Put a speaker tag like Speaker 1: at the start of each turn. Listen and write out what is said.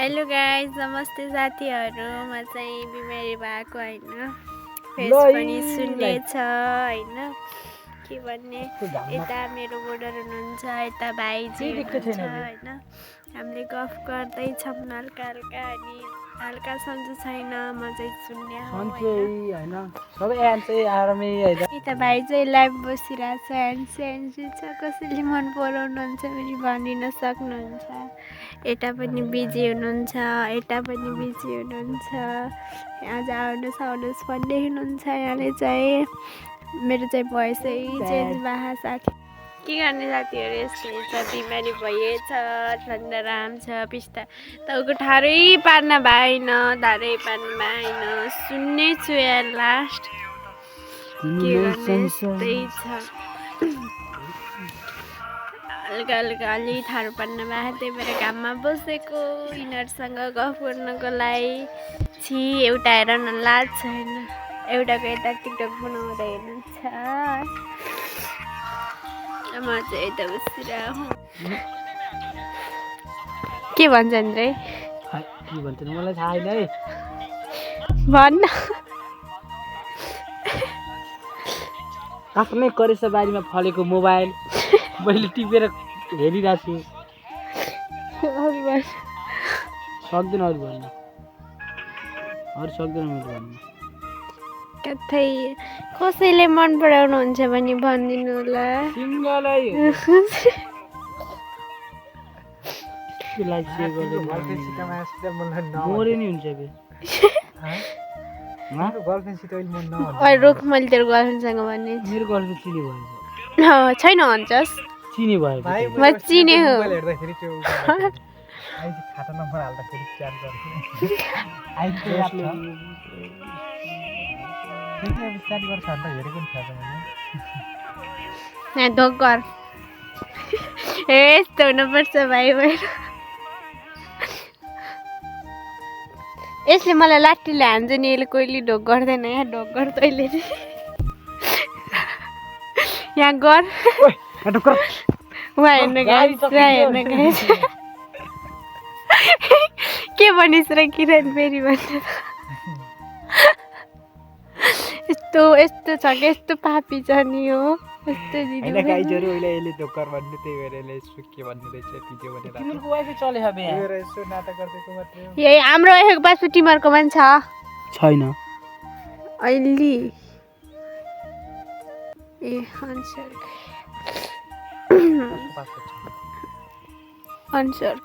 Speaker 1: Hello guys, नमस्ते साथीहरू। म चाहिँ बिमारी भएको हैन, फेस पनि सुन्ने छ हैन, के भन्ने। यता मेरो बोर्डर हुनुहुन्छ, यता भाइजी हुनुहुन्छ हैन। हामीले गफ गर्दैछौँ हल्का हल्का, अनि हल्का सन्चो छैन, म चाहिँ सुन्ने हो हैन।
Speaker 2: सबै एन्सै आरामै हैन।
Speaker 1: यता भाइ चाहिँ लाइभ बसिरहेछ, एन्सी छ। कसैले मन पराउनुहुन्छ भने भनिन सक्नुहुन्छ। यता पनि बिजी हुनुहुन्छ, यता पनि बिजी हुनुहुन्छ। आज आउनुहोस् भन्दै हुनुहुन्छ। यहाँले चाहिँ मेरो चाहिँ भोइसै चेन्ज भएको साथी। के गर्ने साथीहरू, यस्तै छ, बिमारी भइएछ, ठन्डाराम छ, पिस्ता तपाईँको ठाडै पार्न भएन, सुन्नै छु यार। लास्ट के गर्ने, यस्तै छ। हल्का हल्का अलि ठाडो पार्न भएको, त्यही भएर घाममा बसेको यिनीहरूसँग गफ गर्नको लागि। एउटा हेर न, लाज छैन। एउटाको यता टिकटक बनाउँदै हेर्नुहुन्छ, म चाहिँ यता बसिरहेको। के भन्छन् रे?
Speaker 2: के भन्छन् मलाई थाहा छैन है।
Speaker 1: भन्न
Speaker 2: आफ्नै करेसा बारीमा फलेको मोबाइल मैले टिपेर हेरिरहेको छु। सक्दैन अरू भन्न, अरू सक्दैन मैले भन्न।
Speaker 1: कतै कसैले मन पराउनुहुन्छ भने भनिदिनु होला।
Speaker 2: सिङ्गलै मोरे नि हुन्छ बे।
Speaker 1: रुख मैले तेरो गर्लफ्रेन्डसँग भन्ने।
Speaker 2: मेरो गर्लफ्रेन्ड चिने भयो
Speaker 1: छैन भन्छस्?
Speaker 2: चिने भयो
Speaker 1: म चिने हो। ढोकर यस्तो हुनुपर्छ भाइ भएर। यसले मलाई लाठीले हान्छ नि, यसले कहिले ढोक गर्दैन। यहाँ ढोक गर तैँले नि, यहाँ गर। उहाँ हेर्नु गाइस, के भनिस् र किरण फेरि भन्छ। यस्तो छ कि यस्तो पापी छ नि हो, यस्तो दिदी। यही हाम्रो एक बासु टिमरको पनि
Speaker 2: छैन
Speaker 1: अहिले। अन्सर